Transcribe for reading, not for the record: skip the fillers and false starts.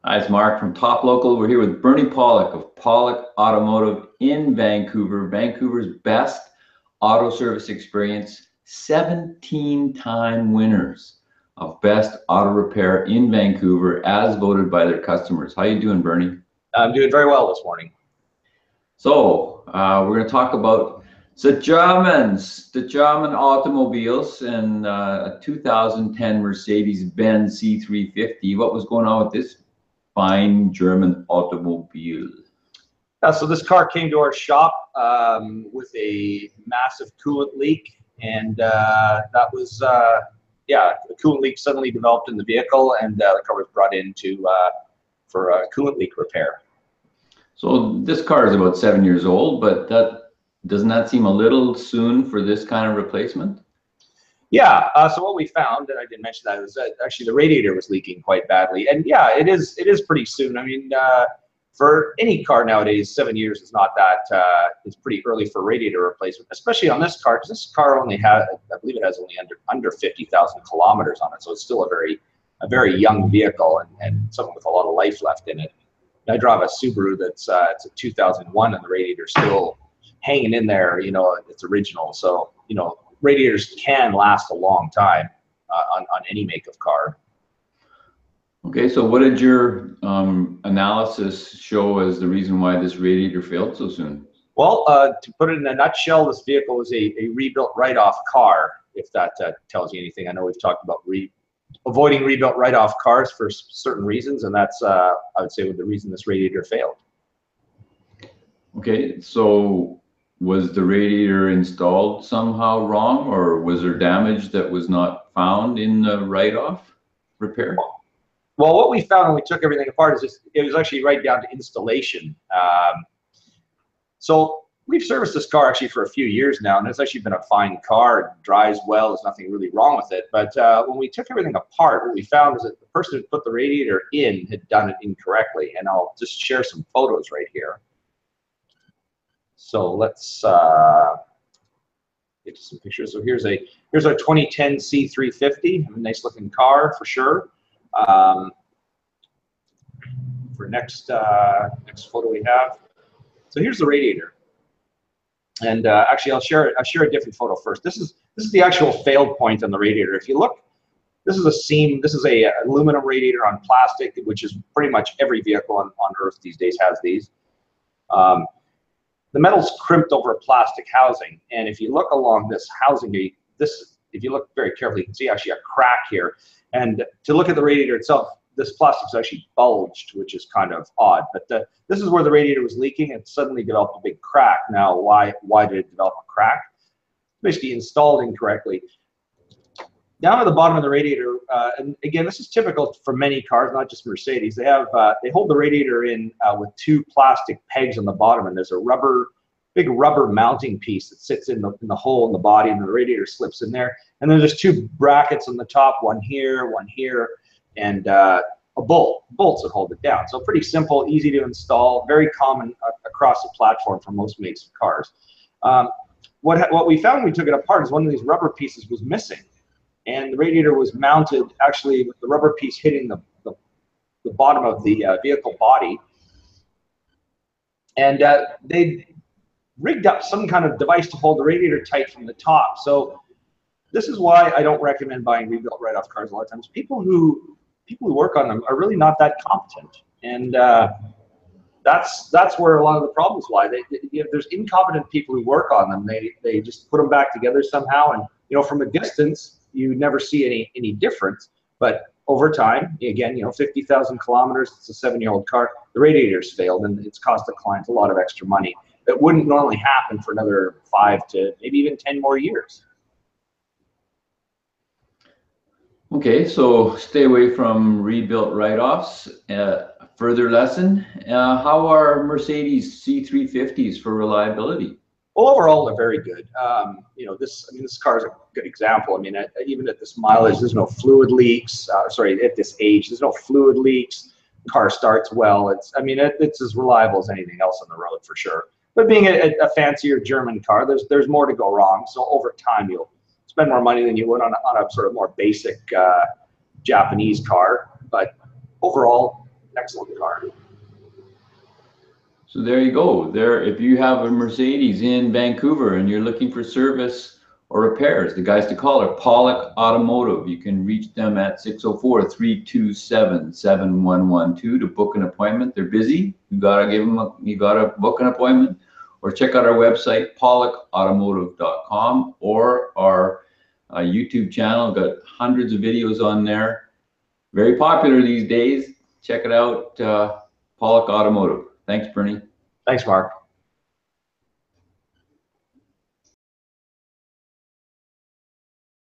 Hi, it's Mark from Top Local. We're here with Bernie Pawlik of Pawlik Automotive in Vancouver, Vancouver's best auto service experience, 17-time winners of best auto repair in Vancouver as voted by their customers. How you doing, Bernie? I'm doing very well this morning. So we're going to talk about the German automobiles and a 2010 Mercedes-Benz C350. What was going on with this fine German automobile? So this car came to our shop with a massive coolant leak, and that was a coolant leak suddenly developed in the vehicle, and the car was brought in for a coolant leak repair. So this car is about 7 years old, but doesn't that seem a little soon for this kind of replacement? Yeah, so what we found, and I didn't mention that, is that actually the radiator was leaking quite badly. And yeah, it is pretty soon. I mean, for any car nowadays, 7 years is not that, it's pretty early for radiator replacement, especially on this car, because this car only has, I believe it has only under 50,000 kilometers on it. So it's still a very young vehicle and something with a lot of life left in it. I drive a Subaru that's it's a 2001, and the radiator's still hanging in there, you know, it's original. So, you know, radiators can last a long time on any make of car. Okay, so what did your analysis show as the reason why this radiator failed so soon? Well, to put it in a nutshell, this vehicle was a rebuilt write-off car, if that tells you anything. I know we've talked about avoiding rebuilt write-off cars for certain reasons, and that's, I would say, the reason this radiator failed. Okay, so was the radiator installed somehow wrong, or was there damage that was not found in the write-off repair? Well, what we found when we took everything apart is it was actually right down to installation. So we've serviced this car actually for a few years now, and it's actually been a fine car. It drives well. There's nothing really wrong with it. But when we took everything apart, what we found is that the person who put the radiator in had done it incorrectly. And I'll just share some photos right here. So let's get some pictures. So here's our 2010 C350, a nice looking car for sure. For next photo we have. So here's the radiator. And actually, I'll share a different photo first. This is the actual failed point on the radiator. If you look, this is a seam. This is a aluminum radiator on plastic, which is pretty much every vehicle on Earth these days has these. The metal's crimped over a plastic housing, and if you look along this housing, if you look very carefully, you can see actually a crack here. And to look at the radiator itself, this plastic's actually bulged, which is kind of odd. But this is where the radiator was leaking, and suddenly developed a big crack. Now, why did it develop a crack? Basically installed incorrectly. Down at the bottom of the radiator, and again, this is typical for many cars, not just Mercedes. They hold the radiator in with two plastic pegs on the bottom, and there's a big rubber mounting piece that sits in the hole in the body, and the radiator slips in there. And then there's two brackets on the top, one here, and a bolts that hold it down. So pretty simple, easy to install, very common across the platform for most makes of cars. What we found when we took it apart is one of these rubber pieces was missing. And the radiator was mounted actually with the rubber piece hitting the bottom of the vehicle body. And they rigged up some kind of device to hold the radiator tight from the top. So this is why I don't recommend buying rebuilt write-off cars a lot of times. People who work on them are really not that competent. And that's where a lot of the problems lie. There's incompetent people who work on them. They just put them back together somehow, and you know, from a distance, you never see any difference, but over time, again, you know, 50,000 kilometers, it's a 7-year-old car, the radiator's failed, and it's cost the client a lot of extra money that wouldn't normally happen for another 5 to maybe even 10 more years. Okay, so stay away from rebuilt write-offs. Further lesson, how are Mercedes C350s for reliability? Well, overall, they're very good. You know, this car is a good example. I mean, even at this mileage, there's no fluid leaks. Sorry, at this age, there's no fluid leaks. The car starts well. It's as reliable as anything else on the road for sure. But being a fancier German car, there's more to go wrong. So over time, you'll spend more money than you would on a sort of more basic Japanese car. But overall, excellent car. So there you go. There, if you have a Mercedes in Vancouver and you're looking for service or repairs, the guys to call are Pawlik Automotive. You can reach them at 604-327-7112 to book an appointment. They're busy. You gotta book an appointment, or check out our website, pawlikautomotive.com, or our YouTube channel. Got hundreds of videos on there. Very popular these days. Check it out, Pawlik Automotive. Thanks, Bernie. Thanks, Mark.